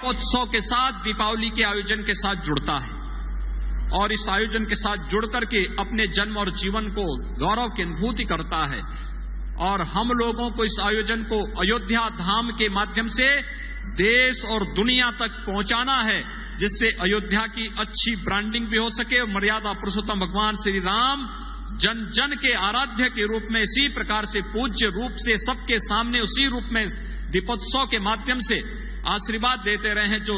उत्सव के साथ, दीपावली के आयोजन के साथ जुड़ता है और इस आयोजन के साथ जुड़ करके अपने जन्म और जीवन को गौरव की अनुभूति करता है। और हम लोगों को इस आयोजन को अयोध्या धाम के माध्यम से देश और दुनिया तक पहुंचाना है, जिससे अयोध्या की अच्छी ब्रांडिंग भी हो सके और मर्यादा पुरुषोत्तम भगवान श्री राम जन जन के आराध्य के रूप में इसी प्रकार से पूज्य रूप से सबके सामने उसी रूप में दीपोत्सव के माध्यम से आशीर्वाद देते रहे, जो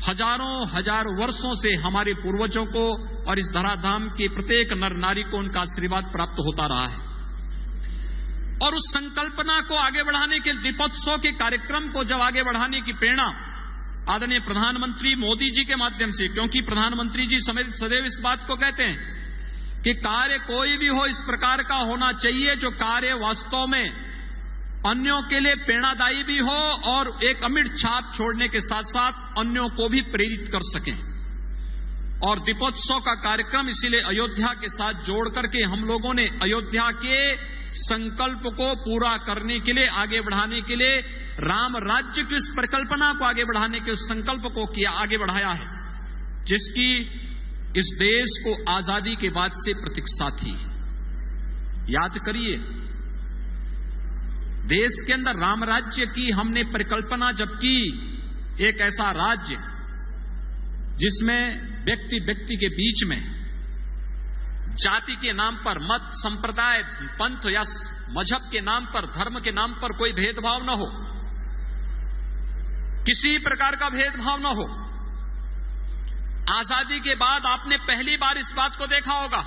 हजारों वर्षों से हमारे पूर्वजों को और इस धराधाम के प्रत्येक नर नारी को उनका आशीर्वाद प्राप्त होता रहा है। और उस संकल्पना को आगे बढ़ाने के दीपोत्सव के कार्यक्रम को जब आगे बढ़ाने की प्रेरणा आदरणीय प्रधानमंत्री मोदी जी के माध्यम से, क्योंकि प्रधानमंत्री जी सदैव इस बात को कहते हैं कि कार्य कोई भी हो इस प्रकार का होना चाहिए जो कार्य वास्तव में अन्यों के लिए प्रेरणादायी भी हो और एक अमिट छाप छोड़ने के साथ साथ अन्यों को भी प्रेरित कर सकें। और दीपोत्सव का कार्यक्रम इसीलिए अयोध्या के साथ जोड़ करके हम लोगों ने अयोध्या के संकल्प को पूरा करने के लिए, आगे बढ़ाने के लिए, राम राज्य की उस परिकल्पना को आगे बढ़ाने के उस संकल्प को किया, आगे बढ़ाया है, जिसकी इस देश को आजादी के बाद से प्रतीक्षा थी। याद करिए, देश के अंदर राम राज्य की हमने परिकल्पना जब की, एक ऐसा राज्य जिसमें व्यक्ति व्यक्ति के बीच में जाति के नाम पर, मत, संप्रदाय, पंथ या मजहब के नाम पर, धर्म के नाम पर कोई भेदभाव न हो, किसी प्रकार का भेदभाव न हो। आजादी के बाद आपने पहली बार इस बात को देखा होगा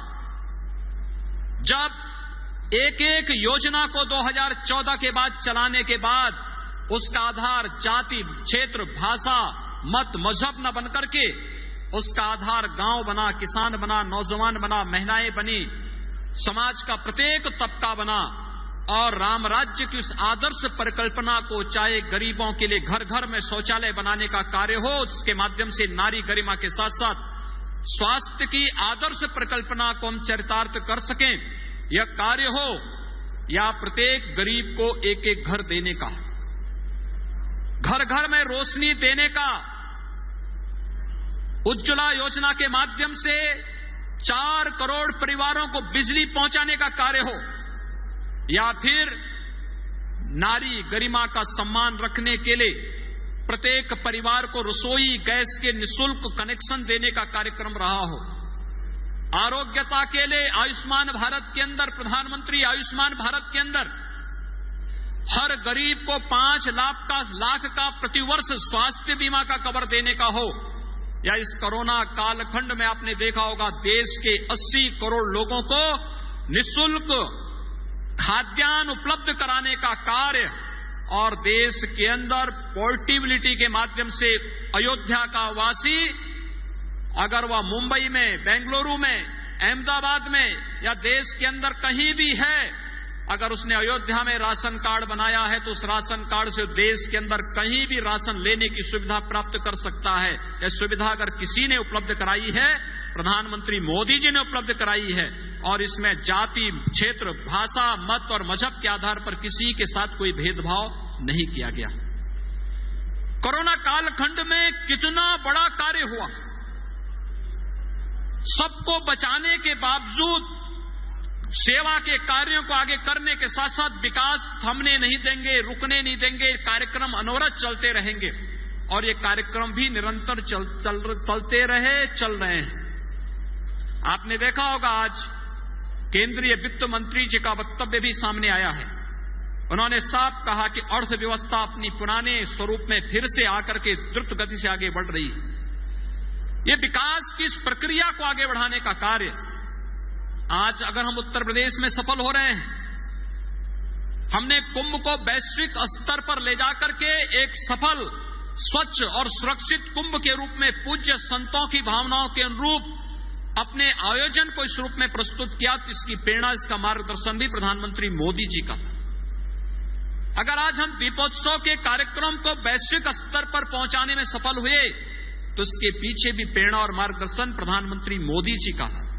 जब एक एक योजना को 2014 के बाद चलाने के बाद उसका आधार जाति, क्षेत्र, भाषा, मत, मजहब न बनकर के उसका आधार गांव बना, किसान बना, नौजवान बना, महिलाएं बनी, समाज का प्रत्येक तबका बना। और राम राज्य की उस आदर्श परिकल्पना को, चाहे गरीबों के लिए घर घर में शौचालय बनाने का कार्य हो, उसके माध्यम से नारी गरिमा के साथ साथ स्वास्थ्य की आदर्श परिकल्पना को हम चरितार्थ कर सकें, यह कार्य हो, या प्रत्येक गरीब को एक एक घर देने का, घर घर में रोशनी देने का, उज्ज्वला योजना के माध्यम से 4 करोड़ परिवारों को बिजली पहुंचाने का कार्य हो, या फिर नारी गरिमा का सम्मान रखने के लिए प्रत्येक परिवार को रसोई गैस के निःशुल्क कनेक्शन देने का कार्यक्रम रहा हो, आरोग्यता के लिए आयुष्मान भारत के अंदर, प्रधानमंत्री आयुष्मान भारत के अंदर हर गरीब को 5 लाख का प्रतिवर्ष स्वास्थ्य बीमा का कवर देने का हो, या इस कोरोना कालखंड में आपने देखा होगा देश के 80 करोड़ लोगों को निःशुल्क खाद्यान्न उपलब्ध कराने का कार्य, और देश के अंदर पोर्टेबिलिटी के माध्यम से अयोध्या का वासी अगर वह मुंबई में, बेंगलुरु में, अहमदाबाद में या देश के अंदर कहीं भी है, अगर उसने अयोध्या में राशन कार्ड बनाया है तो उस राशन कार्ड से देश के अंदर कहीं भी राशन लेने की सुविधा प्राप्त कर सकता है। यह सुविधा अगर किसी ने उपलब्ध कराई है, प्रधानमंत्री मोदी जी ने उपलब्ध कराई है, और इसमें जाति, क्षेत्र, भाषा, मत और मजहब के आधार पर किसी के साथ कोई भेदभाव नहीं किया गया। कोरोना कालखंड में कितना बड़ा कार्य हुआ, सबको बचाने के बावजूद सेवा के कार्यों को आगे करने के साथ साथ विकास थमने नहीं देंगे, रुकने नहीं देंगे, कार्यक्रम अनवरत चलते रहेंगे, और ये कार्यक्रम भी निरंतर चल रहे हैं। आपने देखा होगा आज केंद्रीय वित्त मंत्री जी का वक्तव्य भी सामने आया है। उन्होंने साफ कहा कि अर्थव्यवस्था अपनी पुराने स्वरूप में फिर से आकर के द्रुत गति से आगे बढ़ रही है। ये विकास की इस प्रक्रिया को आगे बढ़ाने का कार्य आज अगर हम उत्तर प्रदेश में सफल हो रहे हैं, हमने कुंभ को वैश्विक स्तर पर ले जाकर के एक सफल, स्वच्छ और सुरक्षित कुंभ के रूप में पूज्य संतों की भावनाओं के अनुरूप अपने आयोजन को इस रूप में प्रस्तुत किया, तो इसकी प्रेरणा, इसका मार्गदर्शन भी प्रधानमंत्री मोदी जी का था। अगर आज हम दीपोत्सव के कार्यक्रम को वैश्विक स्तर पर पहुंचाने में सफल हुए, तो इसके पीछे भी प्रेरणा और मार्गदर्शन प्रधानमंत्री मोदी जी का था।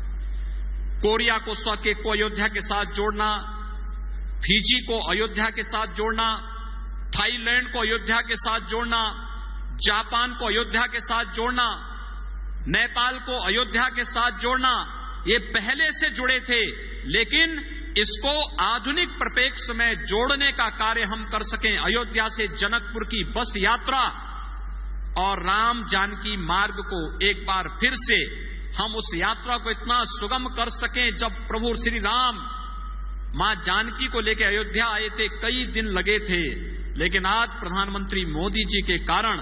कोरिया को स्वके को अयोध्या के साथ जोड़ना, फिजी को अयोध्या के साथ जोड़ना, थाईलैंड को अयोध्या के साथ जोड़ना, जापान को अयोध्या के साथ जोड़ना, नेपाल को अयोध्या के साथ जोड़ना, ये पहले से जुड़े थे, लेकिन इसको आधुनिक परिप्रेक्ष्य में जोड़ने का कार्य हम कर सकें। अयोध्या से जनकपुर की बस यात्रा और राम जानकी मार्ग को एक बार फिर से हम उस यात्रा को इतना सुगम कर सकें। जब प्रभु श्री राम मां जानकी को लेकर अयोध्या आए थे, कई दिन लगे थे, लेकिन आज प्रधानमंत्री मोदी जी के कारण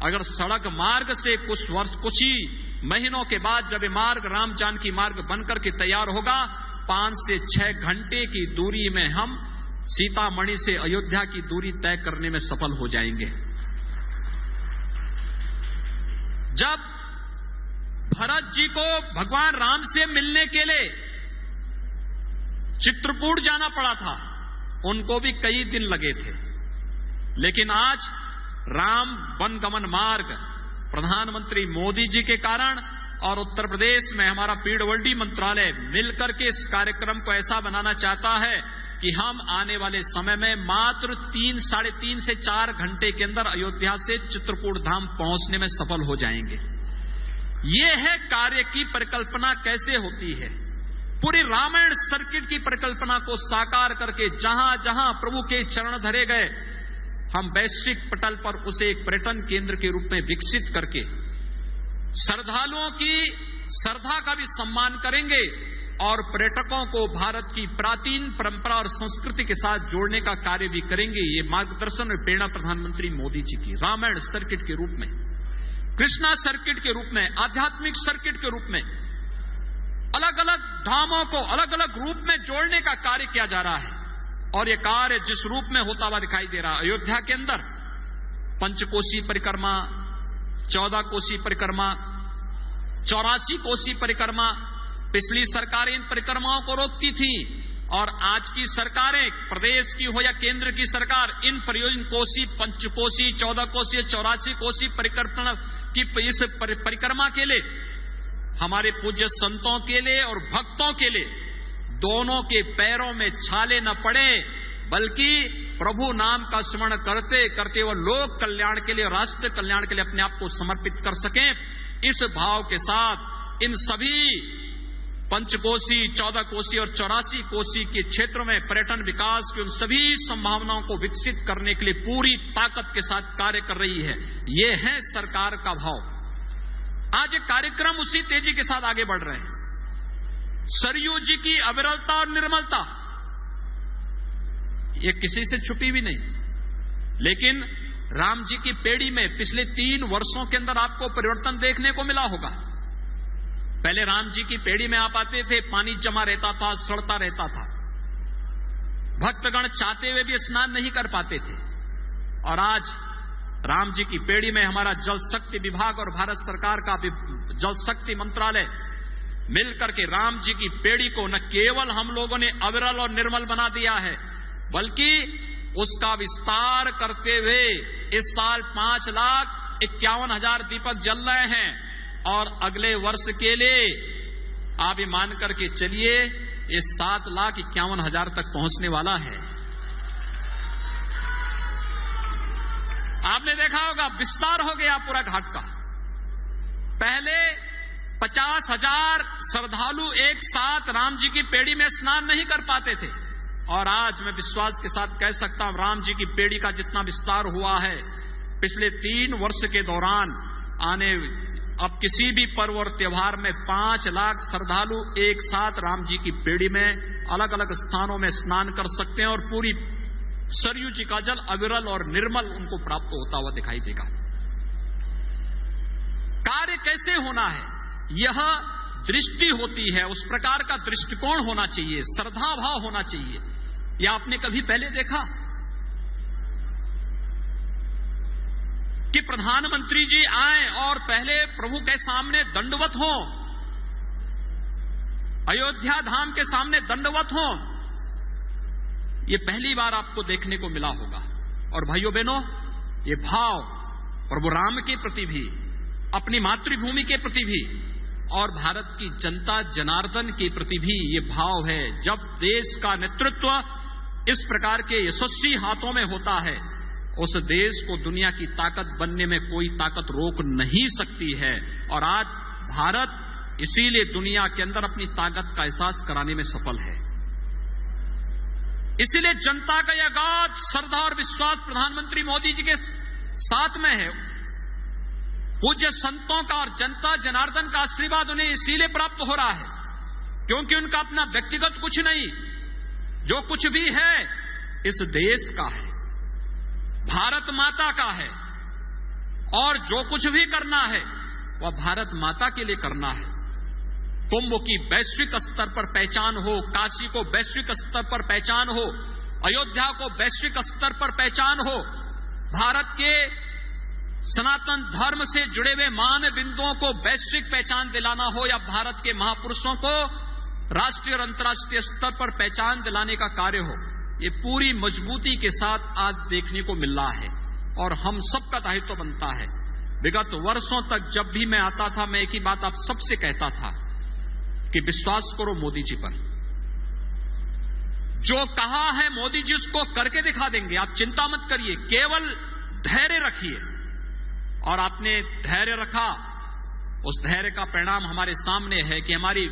अगर सड़क मार्ग से कुछ ही महीनों के बाद जब ये मार्ग राम जानकी मार्ग बनकर के तैयार होगा, 5 से 6 घंटे की दूरी में हम सीतामढ़ी से अयोध्या की दूरी तय करने में सफल हो जाएंगे। जब भरत जी को भगवान राम से मिलने के लिए चित्रकूट जाना पड़ा था, उनको भी कई दिन लगे थे, लेकिन आज राम वनगमन मार्ग प्रधानमंत्री मोदी जी के कारण और उत्तर प्रदेश में हमारा पीडब्ल्यूडी मंत्रालय मिलकर के इस कार्यक्रम को ऐसा बनाना चाहता है कि हम आने वाले समय में मात्र 3-3.5 से 4 घंटे के अंदर अयोध्या से चित्रकूट धाम पहुंचने में सफल हो जाएंगे। ये है कार्य की परिकल्पना कैसे होती है। पूरी रामायण सर्किट की परिकल्पना को साकार करके जहां जहां प्रभु के चरण धरे गए, हम वैश्विक पटल पर उसे एक पर्यटन केंद्र के रूप में विकसित करके श्रद्धालुओं की श्रद्धा का भी सम्मान करेंगे और पर्यटकों को भारत की प्राचीन परंपरा और संस्कृति के साथ जोड़ने का कार्य भी करेंगे। ये मार्गदर्शन और प्रेरणा प्रधानमंत्री मोदी जी की रामायण सर्किट के रूप में, कृष्णा सर्किट के रूप में, आध्यात्मिक सर्किट के रूप में अलग अलग धामों को अलग अलग रूप में जोड़ने का कार्य किया जा रहा है। और ये कार्य जिस रूप में होता हुआ दिखाई दे रहा है, अयोध्या के अंदर पंचकोसी परिक्रमा, 14 कोसी परिक्रमा, 84 कोसी परिक्रमा, पिछली सरकारें इन परिक्रमाओं को रोकती थी और आज की सरकारें, प्रदेश की हो या केंद्र की सरकार, इन परियोजना कोसी, पंचकोसी, 14 कोसी, 84 कोसी परिक्रमा की इस परिक्रमा के लिए हमारे पूज्य संतों के लिए और भक्तों के लिए दोनों के पैरों में छाले न पड़े, बल्कि प्रभु नाम का स्मरण करते करते वो लोक कल्याण के लिए, राष्ट्र कल्याण के लिए अपने आप को समर्पित कर सकें। इस भाव के साथ इन सभी पंचकोसी, 14 कोसी और 84 कोसी के क्षेत्रों में पर्यटन विकास की उन सभी संभावनाओं को विकसित करने के लिए पूरी ताकत के साथ कार्य कर रही है। ये है सरकार का भाव। आज ये कार्यक्रम उसी तेजी के साथ आगे बढ़ रहे हैं। सरयू जी की अविरलता और निर्मलता ये किसी से छुपी भी नहीं, लेकिन राम जी की पेड़ी में पिछले 3 वर्षों के अंदर आपको परिवर्तन देखने को मिला होगा। पहले राम जी की पेड़ी में आप आते थे, पानी जमा रहता था, सड़ता रहता था, भक्तगण चाहते हुए भी स्नान नहीं कर पाते थे। और आज राम जी की पेड़ी में हमारा जल शक्ति विभाग और भारत सरकार का जल शक्ति मंत्रालय मिलकर के राम जी की पेड़ी को न केवल हम लोगों ने अविरल और निर्मल बना दिया है, बल्कि उसका विस्तार करते हुए इस साल 5,51,000 दीपक जल रहे हैं और अगले वर्ष के लिए आप ये मान करके चलिए ये 7,51,000 तक पहुंचने वाला है। आपने देखा होगा विस्तार हो गया पूरा घाट का। पहले 50,000 श्रद्धालु एक साथ राम जी की पेड़ी में स्नान नहीं कर पाते थे, और आज मैं विश्वास के साथ कह सकता हूं राम जी की पेड़ी का जितना विस्तार हुआ है पिछले 3 वर्ष के दौरान, अब किसी भी पर्व और त्योहार में 5 लाख श्रद्धालु एक साथ राम जी की पेड़ी में अलग अलग स्थानों में स्नान कर सकते हैं और पूरी सरयू जी का जल अविरल और निर्मल उनको प्राप्त होता हुआ दिखाई देगा। कार्य कैसे होना है, यह दृष्टि होती है, उस प्रकार का दृष्टिकोण होना चाहिए, श्रद्धा भाव होना चाहिए। यह आपने कभी पहले देखा कि प्रधानमंत्री जी आए और पहले प्रभु के सामने दंडवत हों, अयोध्या धाम के सामने दंडवत हों? ये पहली बार आपको देखने को मिला होगा। और भाइयों बहनों, ये भाव प्रभु राम के प्रति भी, अपनी मातृभूमि के प्रति भी और भारत की जनता जनार्दन के प्रति भी ये भाव है। जब देश का नेतृत्व इस प्रकार के यशस्वी हाथों में होता है उस देश को दुनिया की ताकत बनने में कोई ताकत रोक नहीं सकती है। और आज भारत इसीलिए दुनिया के अंदर अपनी ताकत का एहसास कराने में सफल है। इसीलिए जनता का यह अगाध श्रद्धा और विश्वास प्रधानमंत्री मोदी जी के साथ में है। पूज्य संतों का और जनता जनार्दन का आशीर्वाद उन्हें इसीलिए प्राप्त हो रहा है क्योंकि उनका अपना व्यक्तिगत कुछ नहीं, जो कुछ भी है इस देश का है, भारत माता का है। और जो कुछ भी करना है वह भारत माता के लिए करना है। कुंभ की वैश्विक स्तर पर पहचान हो, काशी को वैश्विक स्तर पर पहचान हो, अयोध्या को वैश्विक स्तर पर पहचान हो, भारत के सनातन धर्म से जुड़े हुए मान बिंदुओं को वैश्विक पहचान दिलाना हो, या भारत के महापुरुषों को राष्ट्रीय और अंतर्राष्ट्रीय स्तर पर पहचान दिलाने का कार्य हो, ये पूरी मजबूती के साथ आज देखने को मिल रहा है। और हम सबका दायित्व बनता है। विगत वर्षों तक जब भी मैं आता था, मैं एक ही बात आप सबसे कहता था कि विश्वास करो मोदी जी पर। जो कहा है मोदी जी उसको करके दिखा देंगे, आप चिंता मत करिए, केवल धैर्य रखिए। और आपने धैर्य रखा, उस धैर्य का परिणाम हमारे सामने है कि हमारी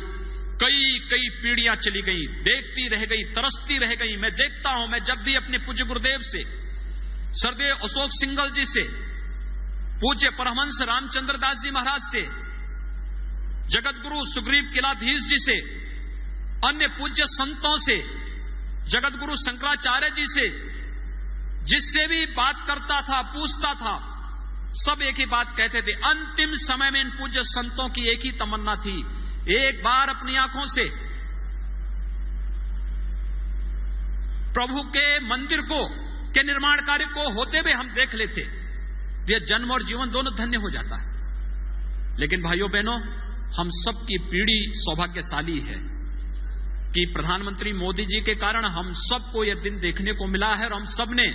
कई पीढ़ियां चली गई, देखती रह गई, तरसती रह गई। मैं देखता हूं, मैं जब भी अपने पूज्य गुरुदेव से, सरदेव अशोक सिंघल जी से, पूज्य परमहंस रामचंद्र दास जी महाराज से, जगत गुरु सुग्रीव किलाधीश जी से, अन्य पूज्य संतों से, जगत गुरु शंकराचार्य जी से, जिससे भी बात करता था, पूछता था, सब एक ही बात कहते थे। अंतिम समय में इन पूज्य संतों की एक ही तमन्ना थी, एक बार अपनी आंखों से प्रभु के मंदिर के निर्माण कार्य को होते हुए हम देख लेते, यह जन्म और जीवन दोनों धन्य हो जाता है। लेकिन भाइयों बहनों, हम सबकी पीढ़ी सौभाग्यशाली है कि प्रधानमंत्री मोदी जी के कारण हम सबको यह दिन देखने को मिला है। और हम सब ने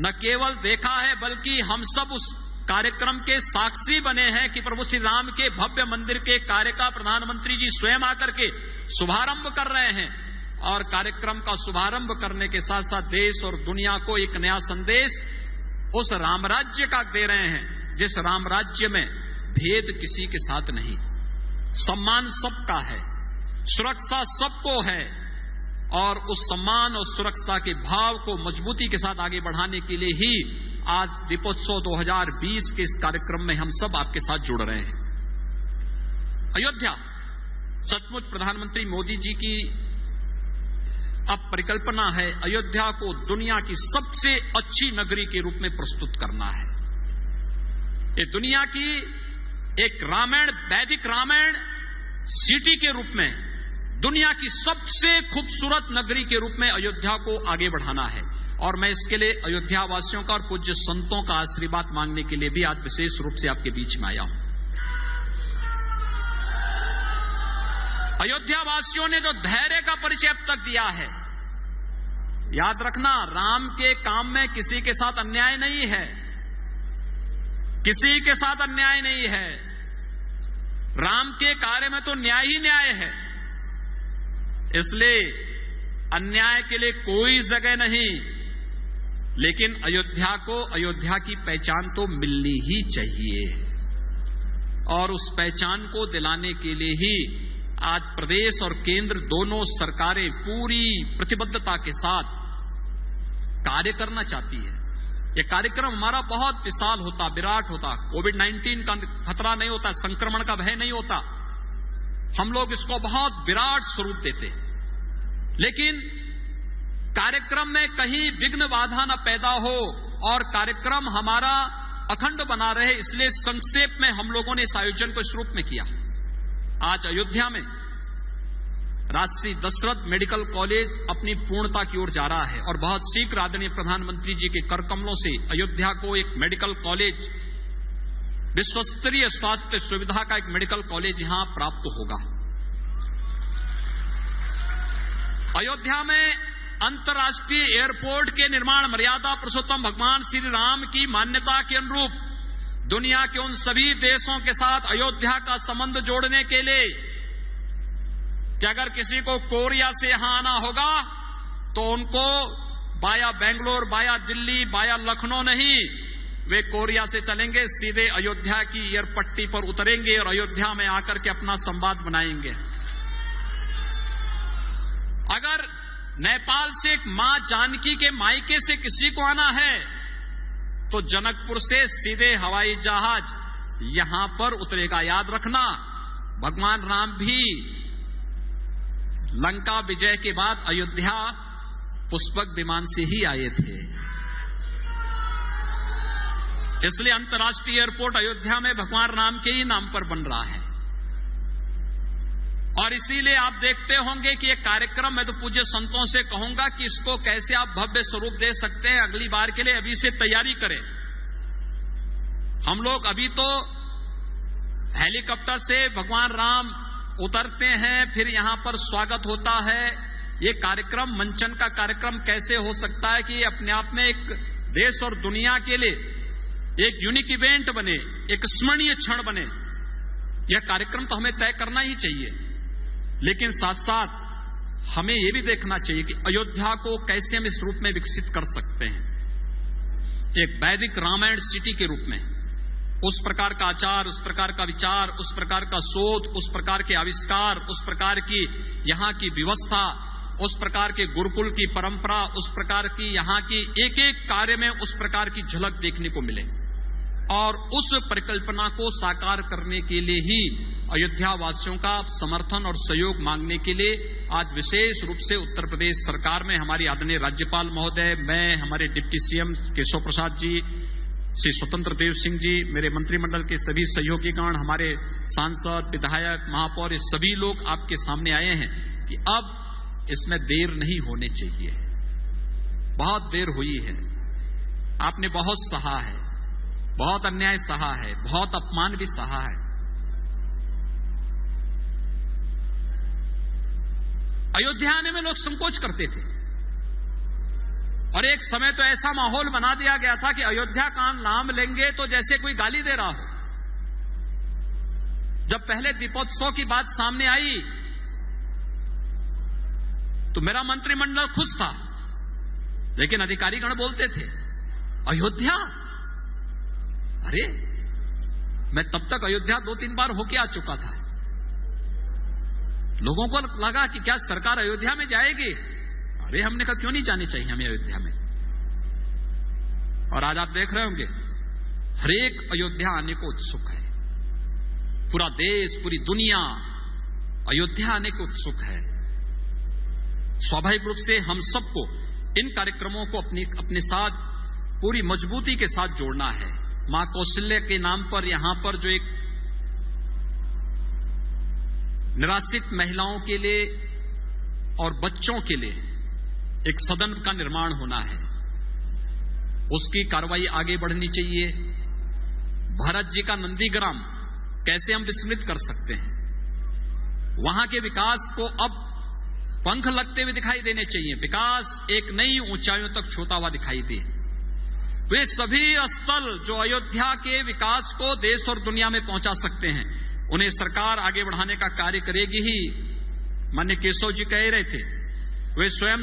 न केवल देखा है, बल्कि हम सब उस कार्यक्रम के साक्षी बने हैं कि प्रभु श्री राम के भव्य मंदिर के कार्य का प्रधानमंत्री जी स्वयं आकर के शुभारंभ कर रहे हैं। और कार्यक्रम का शुभारंभ करने के साथ साथ देश और दुनिया को एक नया संदेश उस राम राज्य का दे रहे हैं, जिस राम राज्य में भेद किसी के साथ नहीं, सम्मान सबका है, सुरक्षा सबको है। और उस सम्मान और सुरक्षा के भाव को मजबूती के साथ आगे बढ़ाने के लिए ही आज दीपोत्सव 2020 के इस कार्यक्रम में हम सब आपके साथ जुड़ रहे हैं। अयोध्या सचमुच प्रधानमंत्री मोदी जी की अब परिकल्पना है, अयोध्या को दुनिया की सबसे अच्छी नगरी के रूप में प्रस्तुत करना है। ये दुनिया की एक रामायण, वैदिक रामायण सिटी के रूप में दुनिया की सबसे खूबसूरत नगरी के रूप में अयोध्या को आगे बढ़ाना है। और मैं इसके लिए अयोध्या वासियों का और पूज्य संतों का आशीर्वाद मांगने के लिए भी आज विशेष रूप से आपके बीच में आया हूं। अयोध्या वासियों ने जो धैर्य का परिचय अब तक दिया है, याद रखना, राम के काम में किसी के साथ अन्याय नहीं है, किसी के साथ अन्याय नहीं है। राम के कार्य में तो न्याय ही न्याय है, इसलिए अन्याय के लिए कोई जगह नहीं। लेकिन अयोध्या को, अयोध्या की पहचान तो मिलनी ही चाहिए। और उस पहचान को दिलाने के लिए ही आज प्रदेश और केंद्र दोनों सरकारें पूरी प्रतिबद्धता के साथ कार्य करना चाहती है। ये कार्यक्रम हमारा बहुत विशाल होता, विराट होता, कोविड-19 का खतरा नहीं होता, संक्रमण का भय नहीं होता, हम लोग इसको बहुत विराट स्वरूप देते। लेकिन कार्यक्रम में कहीं विघ्न बाधा न पैदा हो और कार्यक्रम हमारा अखंड बना रहे, इसलिए संक्षेप में हम लोगों ने इस आयोजन को इस रूप में किया। आज अयोध्या में राजश्री दशरथ मेडिकल कॉलेज अपनी पूर्णता की ओर जा रहा है और बहुत शीघ्र आदरणीय प्रधानमंत्री जी के कर कमलों से अयोध्या को एक मेडिकल कॉलेज, विश्वस्तरीय स्वास्थ्य सुविधा का एक मेडिकल कॉलेज यहां प्राप्त होगा। अयोध्या में अंतर्राष्ट्रीय एयरपोर्ट के निर्माण मर्यादा पुरुषोत्तम भगवान श्री राम की मान्यता के अनुरूप दुनिया के उन सभी देशों के साथ अयोध्या का संबंध जोड़ने के लिए कि अगर किसी को कोरिया से यहां आना होगा तो उनको बाया बेंगलोर, बाया दिल्ली, बाया लखनऊ नहीं, वे कोरिया से चलेंगे, सीधे अयोध्या की एयरपट्टी पर उतरेंगे और अयोध्या में आकर के अपना संवाद बनाएंगे। अगर नेपाल से एक मां जानकी के मायके से किसी को आना है तो जनकपुर से सीधे हवाई जहाज यहां पर उतरेगा। याद रखना, भगवान राम भी लंका विजय के बाद अयोध्या पुष्पक विमान से ही आए थे। इसलिए अंतर्राष्ट्रीय एयरपोर्ट अयोध्या में भगवान राम के ही नाम पर बन रहा है। और इसीलिए आप देखते होंगे कि ये कार्यक्रम, मैं तो पूज्य संतों से कहूंगा कि इसको कैसे आप भव्य स्वरूप दे सकते हैं अगली बार के लिए, अभी से तैयारी करें। हम लोग अभी तो हेलीकॉप्टर से भगवान राम उतरते हैं, फिर यहां पर स्वागत होता है। ये कार्यक्रम, मंचन का कार्यक्रम कैसे हो सकता है कि ये अपने आप में एक देश और दुनिया के लिए एक यूनिक इवेंट बने, एक स्मरणीय क्षण बने। यह कार्यक्रम तो हमें तय करना ही चाहिए, लेकिन साथ साथ हमें यह भी देखना चाहिए कि अयोध्या को कैसे हम इस रूप में विकसित कर सकते हैं, एक वैदिक रामायण सिटी के रूप में। उस प्रकार का आचार, उस प्रकार का विचार, उस प्रकार का शोध, उस प्रकार के आविष्कार, उस प्रकार की यहां की व्यवस्था, उस प्रकार के गुरुकुल की परंपरा, उस प्रकार की यहां की एक एक कार्य में उस प्रकार की झलक देखने को मिले। और उस परिकल्पना को साकार करने के लिए ही अयोध्या वासियों का समर्थन और सहयोग मांगने के लिए आज विशेष रूप से उत्तर प्रदेश सरकार में हमारी आदरणीय राज्यपाल महोदय, मैं, हमारे डिप्टी सीएम केशव प्रसाद जी, श्री स्वतंत्र देव सिंह जी, मेरे मंत्रिमंडल के सभी सहयोगीगण, हमारे सांसद, विधायक, महापौर, ये सभी लोग आपके सामने आए हैं कि अब इसमें देर नहीं होनी चाहिए। बहुत देर हुई है, आपने बहुत सहा है, बहुत अन्याय सहा है, बहुत अपमान भी सहा है। अयोध्या आने में लोग संकोच करते थे और एक समय तो ऐसा माहौल बना दिया गया था कि अयोध्या का नाम लेंगे तो जैसे कोई गाली दे रहा हो। जब पहले दीपोत्सव की बात सामने आई तो मेरा मंत्रिमंडल खुश था, लेकिन अधिकारीगण बोलते थे अयोध्या, अरे मैं तब तक अयोध्या 2-3 बार होके आ चुका था। लोगों को लगा कि क्या सरकार अयोध्या में जाएगी? अरे हमने कहा क्यों नहीं जानी चाहिए हमें अयोध्या में। और आज आप देख रहे होंगे हरेक अयोध्या आने को उत्सुक है, पूरा देश, पूरी दुनिया अयोध्या आने को उत्सुक है। स्वाभाविक रूप से हम सबको इन कार्यक्रमों को अपने साथ पूरी मजबूती के साथ जोड़ना है। मां कौशल्या के नाम पर यहां पर जो एक निराश्रित महिलाओं के लिए और बच्चों के लिए एक सदन का निर्माण होना है, उसकी कार्रवाई आगे बढ़नी चाहिए। भरत जी का नंदीग्राम कैसे हम विस्मृत कर सकते हैं? वहां के विकास को अब पंख लगते हुए दिखाई देने चाहिए, विकास एक नई ऊंचाइयों तक छूता हुआ दिखाई दे। वे सभी स्थल जो अयोध्या के विकास को देश और दुनिया में पहुंचा सकते हैं, उन्हें सरकार आगे बढ़ाने का कार्य करेगी ही। माननीय केशव जी कह रहे थे, वे स्वयं